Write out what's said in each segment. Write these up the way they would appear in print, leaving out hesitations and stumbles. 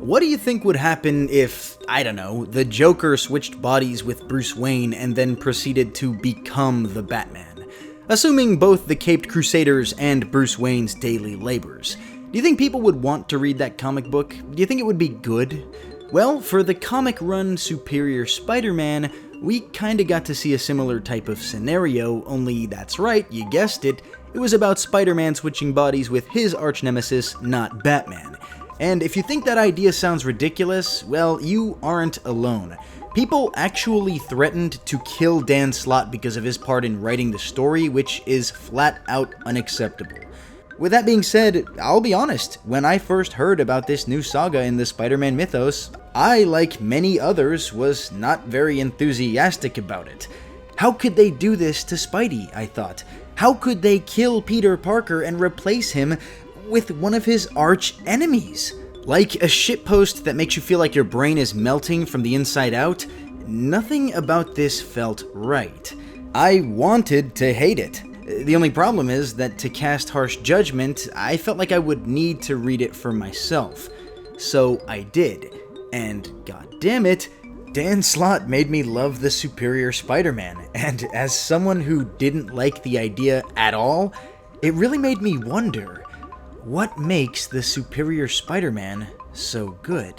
what do you think would happen if, I don't know, the Joker switched bodies with Bruce Wayne and then proceeded to become the Batman? Assuming both the Caped Crusaders and Bruce Wayne's daily labors. Do you think people would want to read that comic book? Do you think it would be good? Well, for the comic run Superior Spider-Man, we kinda got to see a similar type of scenario, only that's right, you guessed it, it was about Spider-Man switching bodies with his arch-nemesis, not Batman. And if you think that idea sounds ridiculous, well, you aren't alone. People actually threatened to kill Dan Slott because of his part in writing the story, which is flat out unacceptable. With that being said, I'll be honest, when I first heard about this new saga in the Spider-Man mythos, I, like many others, was not very enthusiastic about it. How could they do this to Spidey, I thought? How could they kill Peter Parker and replace him with one of his arch enemies? Like a shitpost that makes you feel like your brain is melting from the inside out? Nothing about this felt right. I wanted to hate it. The only problem is that to cast harsh judgment, I felt like I would need to read it for myself. So I did. And goddammit, Dan Slott made me love the Superior Spider-Man, and as someone who didn't like the idea at all, it really made me wonder, what makes the Superior Spider-Man so good?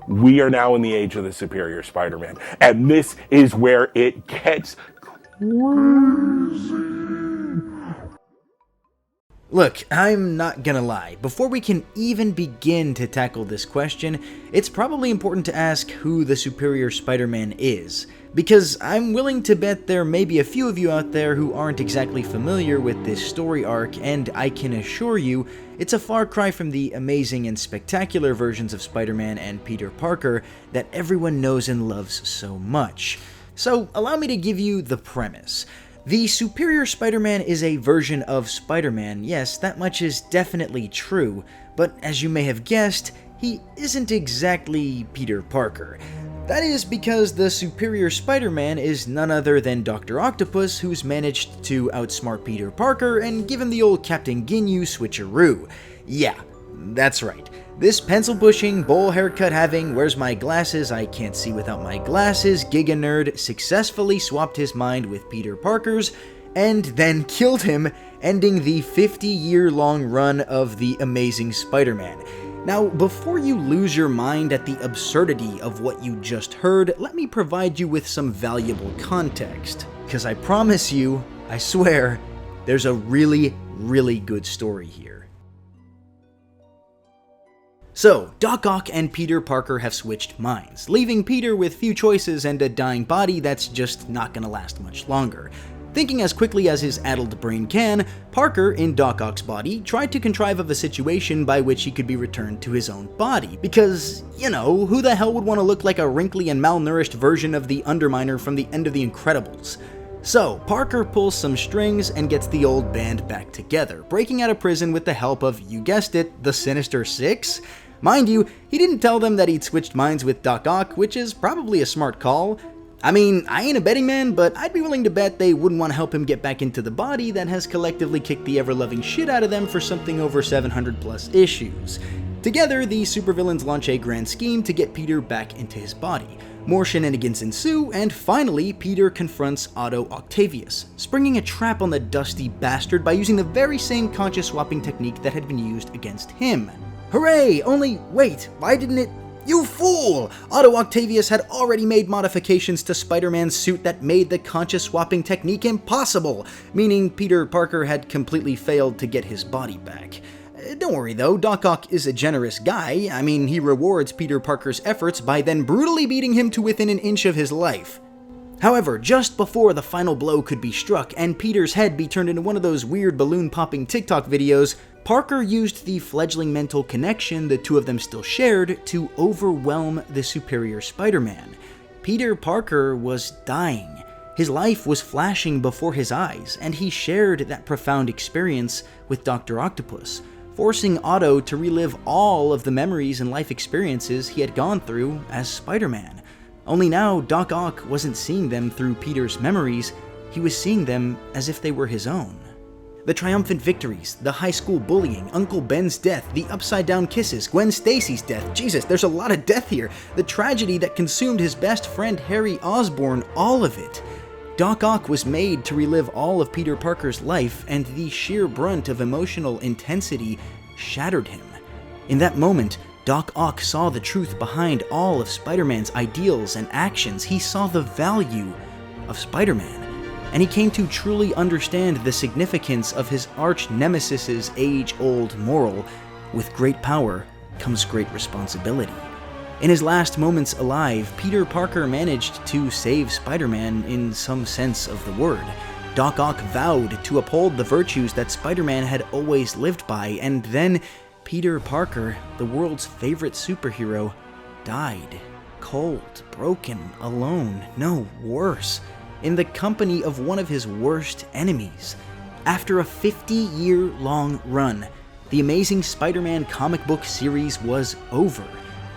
We are now in the age of the Superior Spider-Man, and this is where it gets crazy. Look, I'm not gonna lie, before we can even begin to tackle this question, it's probably important to ask who the Superior Spider-Man is, because I'm willing to bet there may be a few of you out there who aren't exactly familiar with this story arc, and I can assure you, it's a far cry from the amazing and spectacular versions of Spider-Man and Peter Parker that everyone knows and loves so much. So, allow me to give you the premise. The Superior Spider-Man is a version of Spider-Man, yes, that much is definitely true, but as you may have guessed, he isn't exactly Peter Parker. That is because the Superior Spider-Man is none other than Dr. Octopus, who's managed to outsmart Peter Parker and give him the old Captain Ginyu switcheroo. Yeah, that's right. This pencil-pushing, bowl haircut-having, where's my glasses, I can't see without my glasses, giga-nerd successfully swapped his mind with Peter Parker's, and then killed him, ending the 50-year-long run of the Amazing Spider-Man. Now, before you lose your mind at the absurdity of what you just heard, let me provide you with some valuable context. Because I promise you, I swear, there's a really, really good story here. So, Doc Ock and Peter Parker have switched minds, leaving Peter with few choices and a dying body that's just not gonna last much longer. Thinking as quickly as his addled brain can, Parker, in Doc Ock's body, tried to contrive of a situation by which he could be returned to his own body, because, you know, who the hell would want to look like a wrinkly and malnourished version of the Underminer from the end of The Incredibles? So, Parker pulls some strings and gets the old band back together, breaking out of prison with the help of, you guessed it, the Sinister Six? Mind you, he didn't tell them that he'd switched minds with Doc Ock, which is probably a smart call. I mean, I ain't a betting man, but I'd be willing to bet they wouldn't want to help him get back into the body that has collectively kicked the ever-loving shit out of them for something over 700 plus issues. Together, the supervillains launch a grand scheme to get Peter back into his body. More shenanigans ensue, and finally, Peter confronts Otto Octavius, springing a trap on the dusty bastard by using the very same conscious swapping technique that had been used against him. Hooray! Only, wait, why didn't it? You fool! Otto Octavius had already made modifications to Spider-Man's suit that made the conscious swapping technique impossible, meaning Peter Parker had completely failed to get his body back. Don't worry though, Doc Ock is a generous guy. I mean, he rewards Peter Parker's efforts by then brutally beating him to within an inch of his life. However, just before the final blow could be struck and Peter's head be turned into one of those weird balloon-popping TikTok videos, Parker used the fledgling mental connection the two of them still shared to overwhelm the Superior Spider-Man. Peter Parker was dying. His life was flashing before his eyes, and he shared that profound experience with Dr. Octopus, forcing Otto to relive all of the memories and life experiences he had gone through as Spider-Man. Only now, Doc Ock wasn't seeing them through Peter's memories, he was seeing them as if they were his own. The triumphant victories, the high school bullying, Uncle Ben's death, the upside-down kisses, Gwen Stacy's death, Jesus, there's a lot of death here, the tragedy that consumed his best friend Harry Osborn, all of it. Doc Ock was made to relive all of Peter Parker's life, and the sheer brunt of emotional intensity shattered him. In that moment, Doc Ock saw the truth behind all of Spider-Man's ideals and actions. He saw the value of Spider-Man, and he came to truly understand the significance of his arch-nemesis's age-old moral: with great power comes great responsibility. In his last moments alive, Peter Parker managed to save Spider-Man in some sense of the word. Doc Ock vowed to uphold the virtues that Spider-Man had always lived by, and then Peter Parker, the world's favorite superhero, died. Cold, broken, alone, no, worse, in the company of one of his worst enemies. After a 50-year-long run, the Amazing Spider-Man comic book series was over,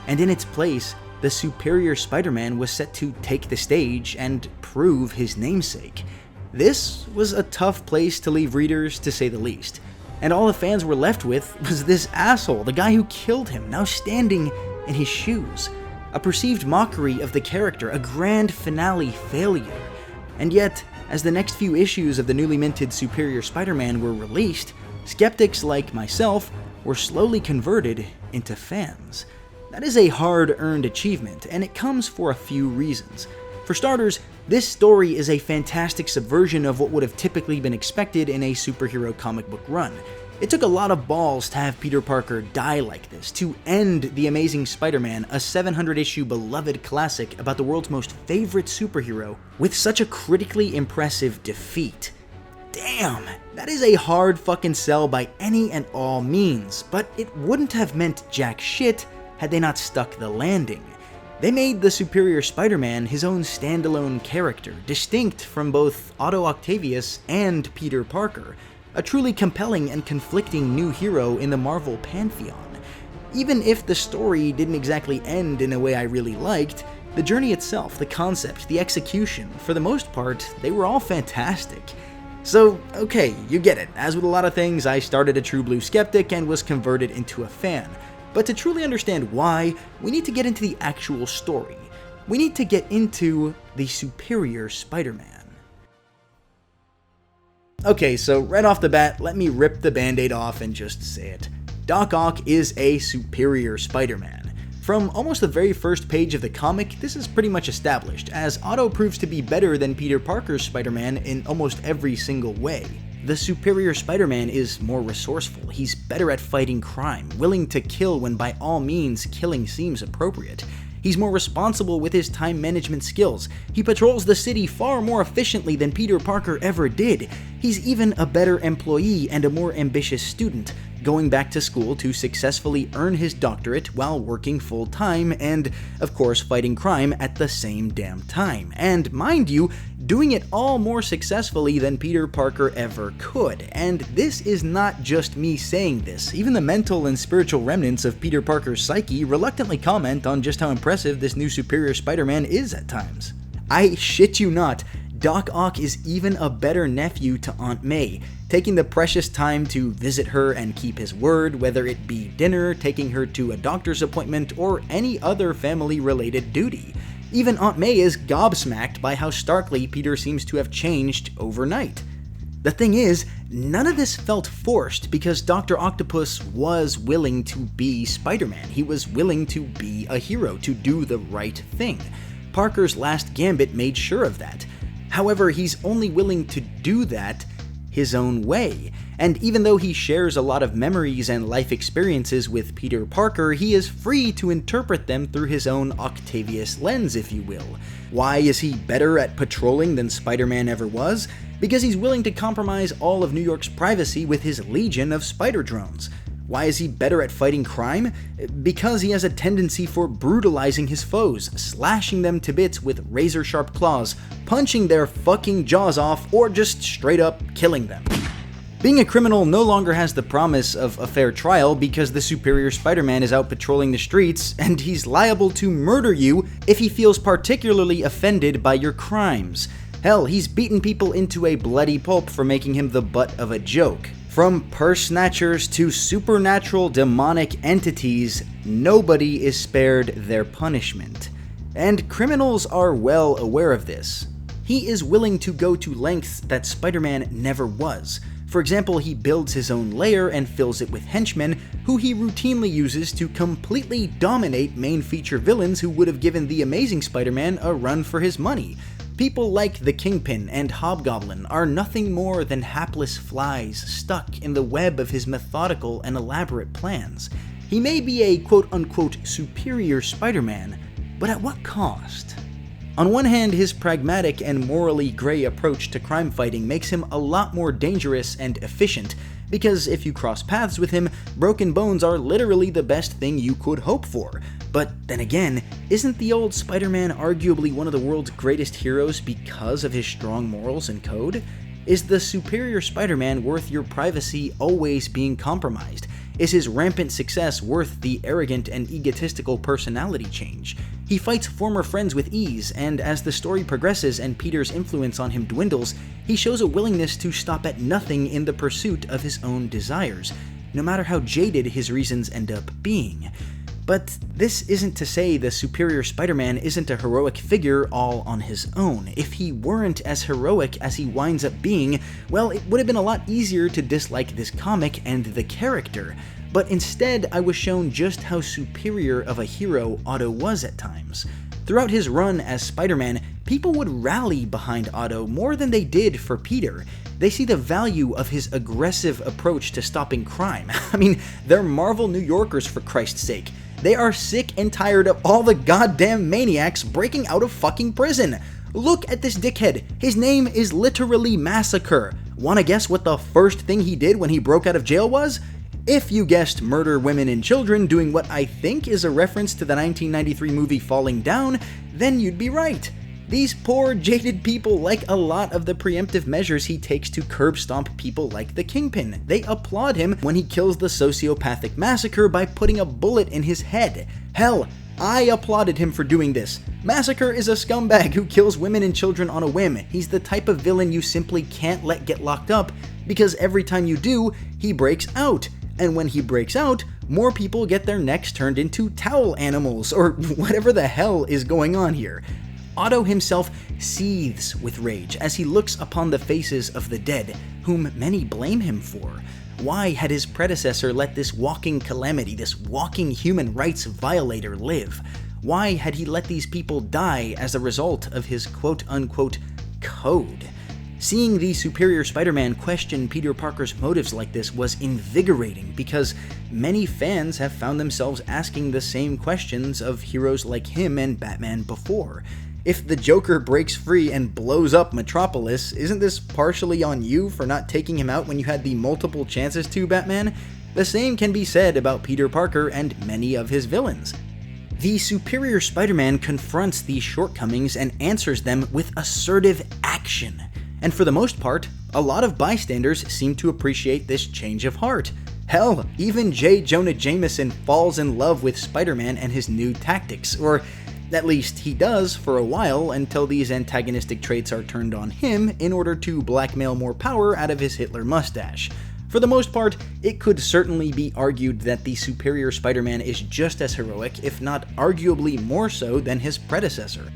and in its place, the Superior Spider-Man was set to take the stage and prove his namesake. This was a tough place to leave readers, to say the least, and all the fans were left with was this asshole, the guy who killed him, now standing in his shoes. A perceived mockery of the character, a grand finale failure. And yet, as the next few issues of the newly minted Superior Spider-Man were released, skeptics like myself were slowly converted into fans. That is a hard-earned achievement, and it comes for a few reasons. For starters, this story is a fantastic subversion of what would have typically been expected in a superhero comic book run. It took a lot of balls to have Peter Parker die like this, to end The Amazing Spider-Man, a 700-issue beloved classic about the world's most favorite superhero, with such a critically impressive defeat. Damn, that is a hard fucking sell by any and all means, but it wouldn't have meant jack shit had they not stuck the landing. They made the Superior Spider-Man his own standalone character, distinct from both Otto Octavius and Peter Parker, a truly compelling and conflicting new hero in the Marvel pantheon. Even if the story didn't exactly end in a way I really liked, the journey itself, the concept, the execution, for the most part, they were all fantastic. So, okay, you get it. As with a lot of things, I started a true blue skeptic and was converted into a fan. But to truly understand why, we need to get into the actual story. We need to get into the Superior Spider-Man. Okay, so right off the bat, let me rip the band-aid off and just say it. Doc Ock is a Superior Spider-Man. From almost the very first page of the comic, this is pretty much established, as Otto proves to be better than Peter Parker's Spider-Man in almost every single way. The Superior Spider-Man is more resourceful, he's better at fighting crime, willing to kill when by all means killing seems appropriate. He's more responsible with his time management skills. He patrols the city far more efficiently than Peter Parker ever did. He's even a better employee and a more ambitious student, going back to school to successfully earn his doctorate while working full-time and, of course, fighting crime at the same damn time. And, mind you, doing it all more successfully than Peter Parker ever could. And this is not just me saying this. Even the mental and spiritual remnants of Peter Parker's psyche reluctantly comment on just how impressive this new Superior Spider-Man is at times. I shit you not, Doc Ock is even a better nephew to Aunt May, taking the precious time to visit her and keep his word, whether it be dinner, taking her to a doctor's appointment, or any other family-related duty. Even Aunt May is gobsmacked by how starkly Peter seems to have changed overnight. The thing is, none of this felt forced because Dr. Octopus was willing to be Spider-Man. He was willing to be a hero, to do the right thing. Parker's last gambit made sure of that. However, he's only willing to do that his own way, and even though he shares a lot of memories and life experiences with Peter Parker, he is free to interpret them through his own Octavius lens, if you will. Why is he better at patrolling than Spider-Man ever was? Because he's willing to compromise all of New York's privacy with his legion of spider drones. Why is he better at fighting crime? Because he has a tendency for brutalizing his foes, slashing them to bits with razor-sharp claws, punching their fucking jaws off, or just straight up killing them. Being a criminal no longer has the promise of a fair trial because the Superior Spider-Man is out patrolling the streets, and he's liable to murder you if he feels particularly offended by your crimes. Hell, he's beaten people into a bloody pulp for making him the butt of a joke. From purse snatchers to supernatural demonic entities, nobody is spared their punishment. And criminals are well aware of this. He is willing to go to lengths that Spider-Man never was. For example, he builds his own lair and fills it with henchmen, who he routinely uses to completely dominate main feature villains who would have given the Amazing Spider-Man a run for his money. People like the Kingpin and Hobgoblin are nothing more than hapless flies stuck in the web of his methodical and elaborate plans. He may be a quote-unquote superior Spider-Man, but at what cost? On one hand, his pragmatic and morally gray approach to crime fighting makes him a lot more dangerous and efficient, because if you cross paths with him, broken bones are literally the best thing you could hope for. But then again, isn't the old Spider-Man arguably one of the world's greatest heroes because of his strong morals and code? Is the superior Spider-Man worth your privacy always being compromised? Is his rampant success worth the arrogant and egotistical personality change? He fights former friends with ease, and as the story progresses and Peter's influence on him dwindles, he shows a willingness to stop at nothing in the pursuit of his own desires, no matter how jaded his reasons end up being. But this isn't to say the superior Spider-Man isn't a heroic figure all on his own. If he weren't as heroic as he winds up being, well, it would have been a lot easier to dislike this comic and the character. But instead, I was shown just how superior of a hero Otto was at times. Throughout his run as Spider-Man, people would rally behind Otto more than they did for Peter. They see the value of his aggressive approach to stopping crime. I mean, they're Marvel New Yorkers, for Christ's sake. They are sick and tired of all the goddamn maniacs breaking out of fucking prison. Look at this dickhead. His name is literally Massacre. Wanna guess what the first thing he did when he broke out of jail was? If you guessed murder women and children doing what I think is a reference to the 1993 movie Falling Down, then you'd be right. These poor, jaded people like a lot of the preemptive measures he takes to curb stomp people like the Kingpin. They applaud him when he kills the sociopathic Massacre by putting a bullet in his head. Hell, I applauded him for doing this. Massacre is a scumbag who kills women and children on a whim. He's the type of villain you simply can't let get locked up, because every time you do, he breaks out. And when he breaks out, more people get their necks turned into towel animals, or whatever the hell is going on here. Otto himself seethes with rage as he looks upon the faces of the dead, whom many blame him for. Why had his predecessor let this walking calamity, this walking human rights violator live? Why had he let these people die as a result of his quote-unquote code? Seeing the superior Spider-Man question Peter Parker's motives like this was invigorating, because many fans have found themselves asking the same questions of heroes like him and Batman before. If the Joker breaks free and blows up Metropolis, isn't this partially on you for not taking him out when you had the multiple chances to, Batman? The same can be said about Peter Parker and many of his villains. The superior Spider-Man confronts these shortcomings and answers them with assertive action. And for the most part, a lot of bystanders seem to appreciate this change of heart. Hell, even J. Jonah Jameson falls in love with Spider-Man and his new tactics, or at least he does for a while until these antagonistic traits are turned on him in order to blackmail more power out of his Hitler mustache. For the most part, it could certainly be argued that the superior Spider-Man is just as heroic, if not arguably more so than his predecessor.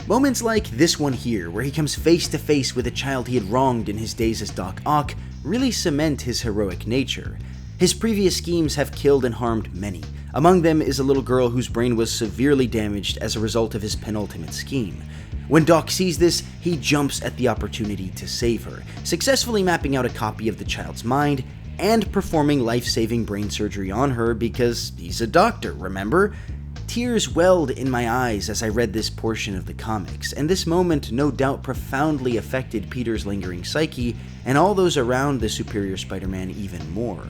Moments like this one here, where he comes face to face with a child he had wronged in his days as Doc Ock, really cement his heroic nature. His previous schemes have killed and harmed many. Among them is a little girl whose brain was severely damaged as a result of his penultimate scheme. When Doc sees this, he jumps at the opportunity to save her, successfully mapping out a copy of the child's mind and performing life-saving brain surgery on her because he's a doctor, remember? Tears welled in my eyes as I read this portion of the comics, and this moment no doubt profoundly affected Peter's lingering psyche and all those around the superior Spider-Man even more.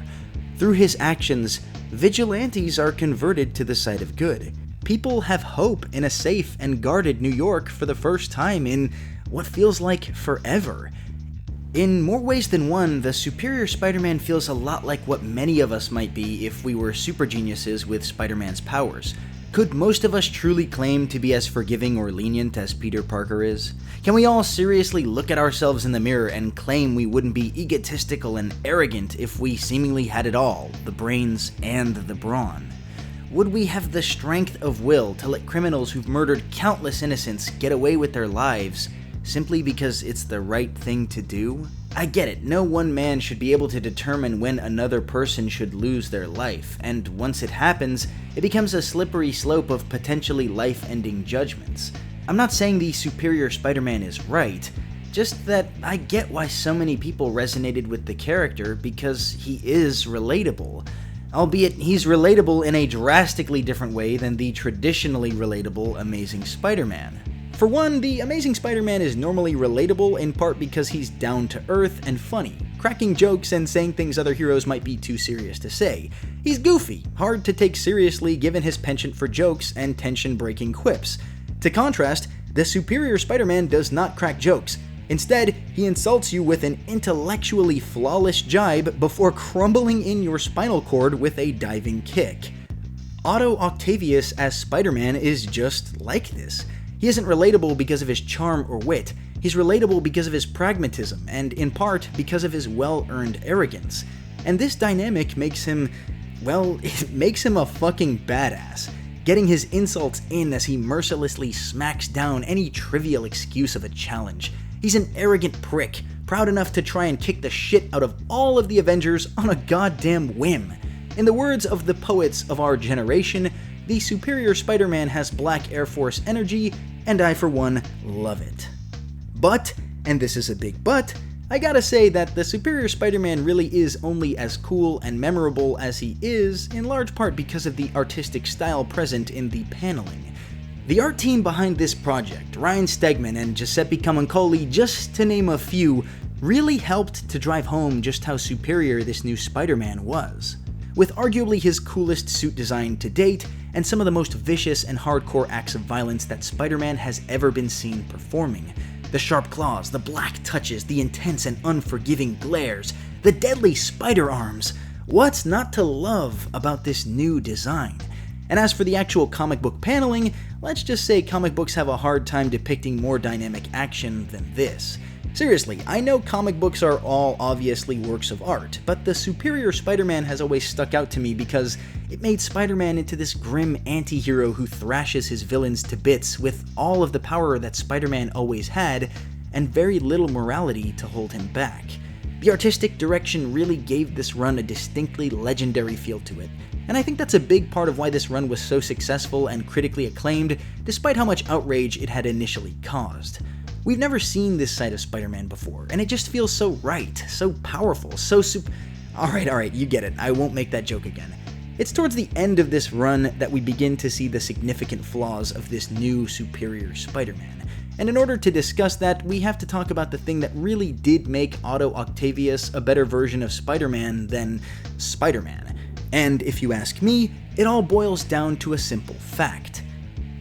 Through his actions, vigilantes are converted to the side of good. People have hope in a safe and guarded New York for the first time in what feels like forever. In more ways than one, the superior Spider-Man feels a lot like what many of us might be if we were super geniuses with Spider-Man's powers. Could most of us truly claim to be as forgiving or lenient as Peter Parker is? Can we all seriously look at ourselves in the mirror and claim we wouldn't be egotistical and arrogant if we seemingly had it all, the brains and the brawn? Would we have the strength of will to let criminals who've murdered countless innocents get away with their lives simply because it's the right thing to do? I get it, no one man should be able to determine when another person should lose their life, and once it happens, it becomes a slippery slope of potentially life-ending judgments. I'm not saying the superior Spider-Man is right, just that I get why so many people resonated with the character because he is relatable. Albeit, he's relatable in a drastically different way than the traditionally relatable Amazing Spider-Man. For one, the Amazing Spider-Man is normally relatable in part because he's down to earth and funny, cracking jokes and saying things other heroes might be too serious to say. He's goofy, hard to take seriously given his penchant for jokes and tension-breaking quips. To contrast, the superior Spider-Man does not crack jokes. Instead, he insults you with an intellectually flawless jibe before crumbling in your spinal cord with a diving kick. Otto Octavius as Spider-Man is just like this. He isn't relatable because of his charm or wit, he's relatable because of his pragmatism, and in part because of his well-earned arrogance. And this dynamic makes him, well, it makes him a fucking badass, getting his insults in as he mercilessly smacks down any trivial excuse of a challenge. He's an arrogant prick, proud enough to try and kick the shit out of all of the Avengers on a goddamn whim. In the words of the poets of our generation, the superior Spider-Man has Black Air Force energy, and I for one love it. But, and this is a big but, I gotta say that the superior Spider-Man really is only as cool and memorable as he is, in large part because of the artistic style present in the paneling. The art team behind this project, Ryan Stegman and Giuseppe Camuncoli, just to name a few, really helped to drive home just how superior this new Spider-Man was. With arguably his coolest suit design to date, and some of the most vicious and hardcore acts of violence that Spider-Man has ever been seen performing. The sharp claws, the black touches, the intense and unforgiving glares, the deadly spider arms. What's not to love about this new design? And as for the actual comic book paneling, let's just say comic books have a hard time depicting more dynamic action than this. Seriously, I know comic books are all obviously works of art, but the superior Spider-Man has always stuck out to me because it made Spider-Man into this grim anti-hero who thrashes his villains to bits with all of the power that Spider-Man always had, and very little morality to hold him back. The artistic direction really gave this run a distinctly legendary feel to it, and I think that's a big part of why this run was so successful and critically acclaimed, despite how much outrage it had initially caused. We've never seen this side of Spider-Man before, and it just feels so right, so powerful, so Alright, you get it, I won't make that joke again. It's towards the end of this run that we begin to see the significant flaws of this new superior Spider-Man. And in order to discuss that, we have to talk about the thing that really did make Otto Octavius a better version of Spider-Man than Spider-Man. And if you ask me, it all boils down to a simple fact.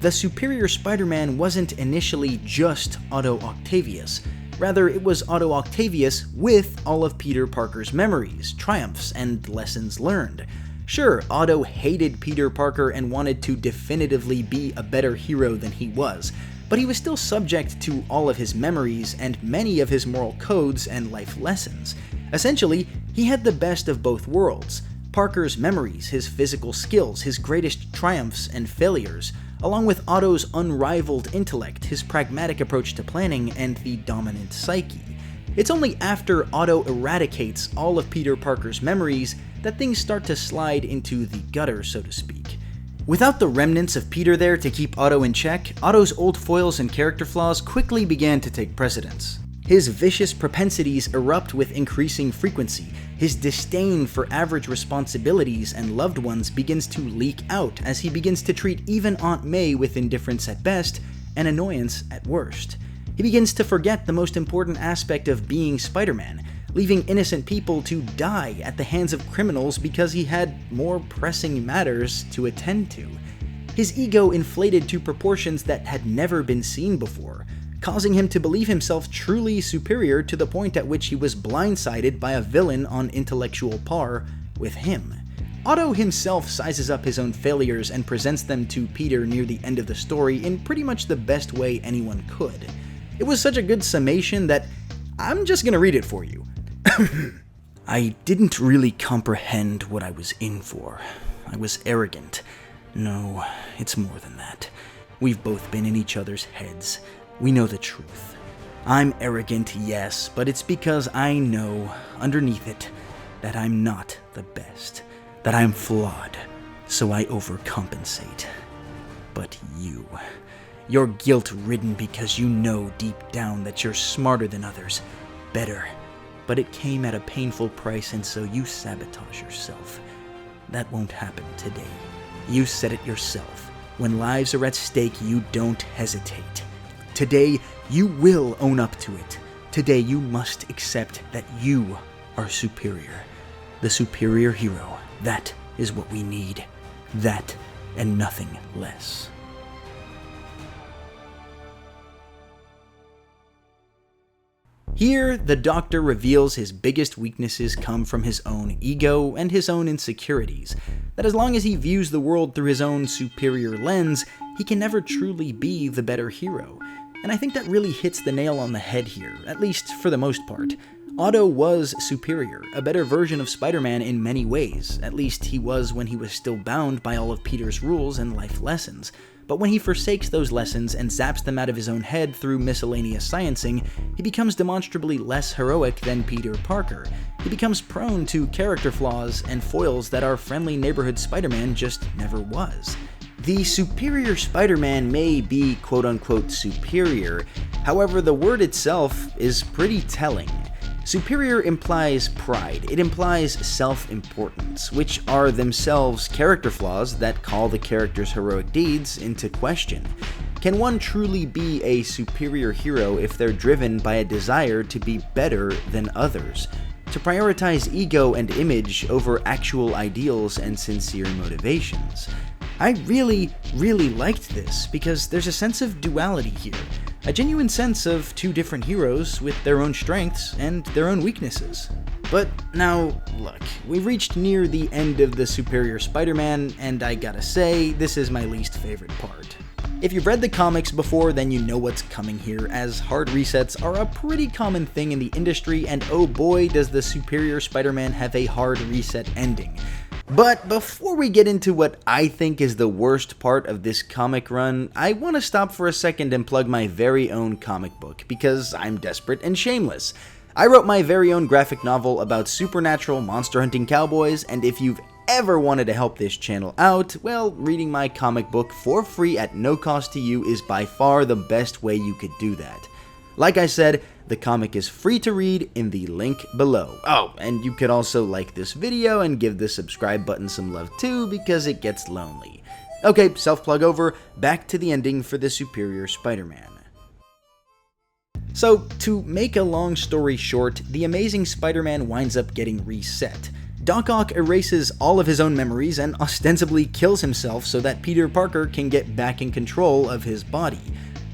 The superior Spider-Man wasn't initially just Otto Octavius. Rather, it was Otto Octavius with all of Peter Parker's memories, triumphs, and lessons learned. Sure, Otto hated Peter Parker and wanted to definitively be a better hero than he was, but he was still subject to all of his memories and many of his moral codes and life lessons. Essentially, he had the best of both worlds. Parker's memories, his physical skills, his greatest triumphs and failures, along with Otto's unrivaled intellect, his pragmatic approach to planning, and the dominant psyche. It's only after Otto eradicates all of Peter Parker's memories that things start to slide into the gutter, so to speak. Without the remnants of Peter there to keep Otto in check, Otto's old foils and character flaws quickly began to take precedence. His vicious propensities erupt with increasing frequency. His disdain for average responsibilities and loved ones begins to leak out as he begins to treat even Aunt May with indifference at best and annoyance at worst. He begins to forget the most important aspect of being Spider-Man, leaving innocent people to die at the hands of criminals because he had more pressing matters to attend to. His ego inflated to proportions that had never been seen before, causing him to believe himself truly superior to the point at which he was blindsided by a villain on intellectual par with him. Otto himself sizes up his own failures and presents them to Peter near the end of the story in pretty much the best way anyone could. It was such a good summation that I'm just gonna read it for you. I didn't really comprehend what I was in for. I was arrogant. No, it's more than that. We've both been in each other's heads. We know the truth. I'm arrogant, yes, but it's because I know, underneath it, that I'm not the best, that I'm flawed, so I overcompensate. But you're guilt-ridden because you know deep down that you're smarter than others, better, but it came at a painful price, and so you sabotage yourself. That won't happen today. You said it yourself. When lives are at stake, you don't hesitate. Today, you will own up to it. Today, you must accept that you are superior. The superior hero. That is what we need. That and nothing less. Here, the Doctor reveals his biggest weaknesses come from his own ego and his own insecurities, that as long as he views the world through his own superior lens, he can never truly be the better hero. And I think that really hits the nail on the head here, at least for the most part. Otto was superior, a better version of Spider-Man in many ways, at least he was when he was still bound by all of Peter's rules and life lessons. But when he forsakes those lessons and zaps them out of his own head through miscellaneous sciencing, he becomes demonstrably less heroic than Peter Parker. He becomes prone to character flaws and foils that our friendly neighborhood Spider-Man just never was. The superior Spider-Man may be quote-unquote superior, however the word itself is pretty telling. Superior implies pride, it implies self-importance, which are themselves character flaws that call the character's heroic deeds into question. Can one truly be a superior hero if they're driven by a desire to be better than others? To prioritize ego and image over actual ideals and sincere motivations? I really liked this because there's a sense of duality here. A genuine sense of two different heroes with their own strengths and their own weaknesses. But now, look, we've reached near the end of the Superior Spider-Man, and I gotta say, this is my least favorite part. If you've read the comics before, then you know what's coming here, as hard resets are a pretty common thing in the industry, and oh boy does the Superior Spider-Man have a hard reset ending. But before we get into what I think is the worst part of this comic run, I want to stop for a second and plug my very own comic book, because I'm desperate and shameless. I wrote my very own graphic novel about supernatural monster hunting cowboys, and if you've ever wanted to help this channel out, well, reading my comic book for free at no cost to you is by far the best way you could do that. Like I said, the comic is free to read in the link below. Oh, and you could also like this video and give the subscribe button some love too, because it gets lonely. Okay, self-plug over, back to the ending for the Superior Spider-Man. So, to make a long story short, the Amazing Spider-Man winds up getting reset. Doc Ock erases all of his own memories and ostensibly kills himself so that Peter Parker can get back in control of his body.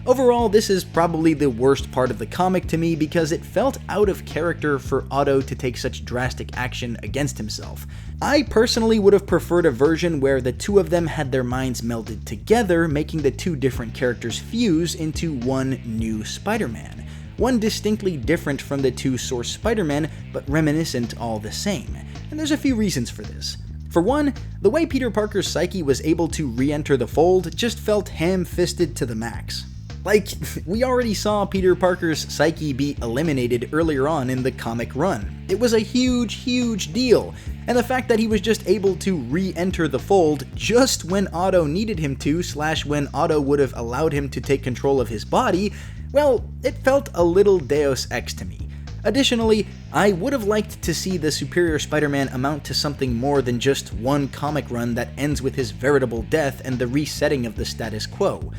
Overall, this is probably the worst part of the comic to me because it felt out of character for Otto to take such drastic action against himself. I personally would have preferred a version where the two of them had their minds melded together, making the two different characters fuse into one new Spider-Man. One distinctly different from the two source Spider-Men, but reminiscent all the same. And there's a few reasons for this. For one, the way Peter Parker's psyche was able to re-enter the fold just felt ham-fisted to the max. Like, we already saw Peter Parker's psyche be eliminated earlier on in the comic run. It was a huge deal, and the fact that he was just able to re-enter the fold just when Otto needed him to, / when Otto would have allowed him to take control of his body, well, it felt a little Deus Ex to me. Additionally, I would have liked to see the Superior Spider-Man amount to something more than just one comic run that ends with his veritable death and the resetting of the status quo.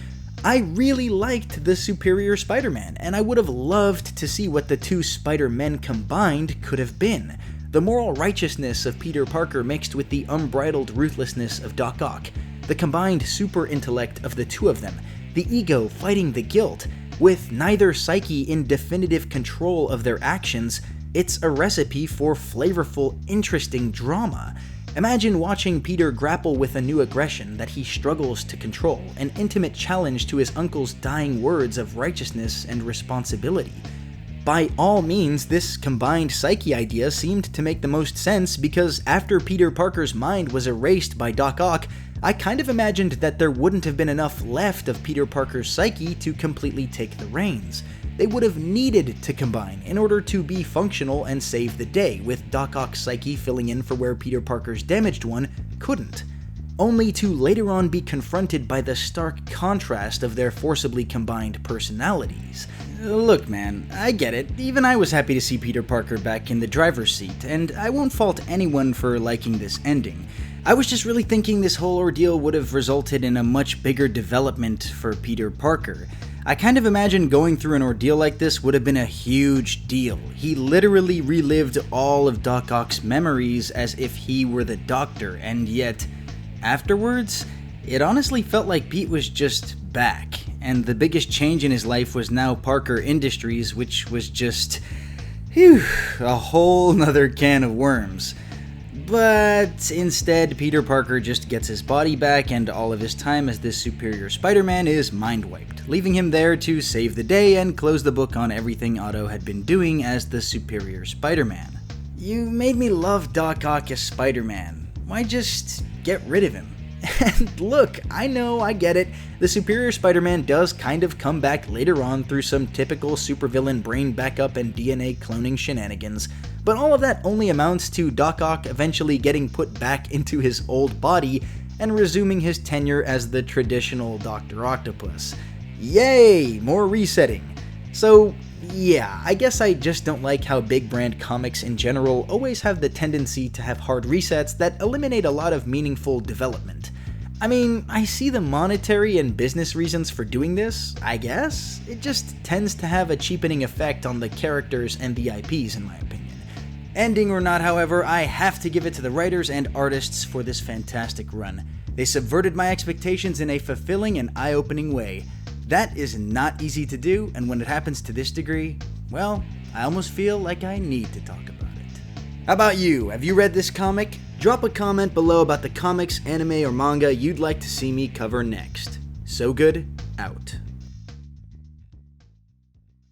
I really liked the Superior Spider-Man, and I would have loved to see what the two Spider-Men combined could have been. The moral righteousness of Peter Parker mixed with the unbridled ruthlessness of Doc Ock, the combined super intellect of the two of them, the ego fighting the guilt, with neither psyche in definitive control of their actions, it's a recipe for flavorful, interesting drama. Imagine watching Peter grapple with a new aggression that he struggles to control, an intimate challenge to his uncle's dying words of righteousness and responsibility. By all means, this combined psyche idea seemed to make the most sense because after Peter Parker's mind was erased by Doc Ock, I kind of imagined that there wouldn't have been enough left of Peter Parker's psyche to completely take the reins. They would have needed to combine in order to be functional and save the day, with Doc Ock's psyche filling in for where Peter Parker's damaged one couldn't, only to later on be confronted by the stark contrast of their forcibly combined personalities. Look man, I get it, even I was happy to see Peter Parker back in the driver's seat, and I won't fault anyone for liking this ending. I was just really thinking this whole ordeal would have resulted in a much bigger development for Peter Parker. I kind of imagine going through an ordeal like this would have been a huge deal. He literally relived all of Doc Ock's memories as if he were the Doctor, and yet, afterwards, it honestly felt like Pete was just back, and the biggest change in his life was now Parker Industries, which was just, a whole nother can of worms. But instead, Peter Parker just gets his body back, and all of his time as this superior Spider-Man is mind-wiped, leaving him there to save the day and close the book on everything Otto had been doing as the superior Spider-Man. You made me love Doc Ock as Spider-Man. Why just get rid of him? And look, I know, I get it, the Superior Spider-Man does kind of come back later on through some typical supervillain brain backup and DNA cloning shenanigans, but all of that only amounts to Doc Ock eventually getting put back into his old body and resuming his tenure as the traditional Dr. Octopus. Yay! More resetting. So, yeah, I guess I just don't like how big brand comics in general always have the tendency to have hard resets that eliminate a lot of meaningful development. I mean, I see the monetary and business reasons for doing this, I guess. It just tends to have a cheapening effect on the characters and the IPs in my opinion. Ending or not, however, I have to give it to the writers and artists for this fantastic run. They subverted my expectations in a fulfilling and eye-opening way. That is not easy to do, and when it happens to this degree, well, I almost feel like I need to talk about it. How about you? Have you read this comic? Drop a comment below about the comics, anime, or manga you'd like to see me cover next. So Good, out.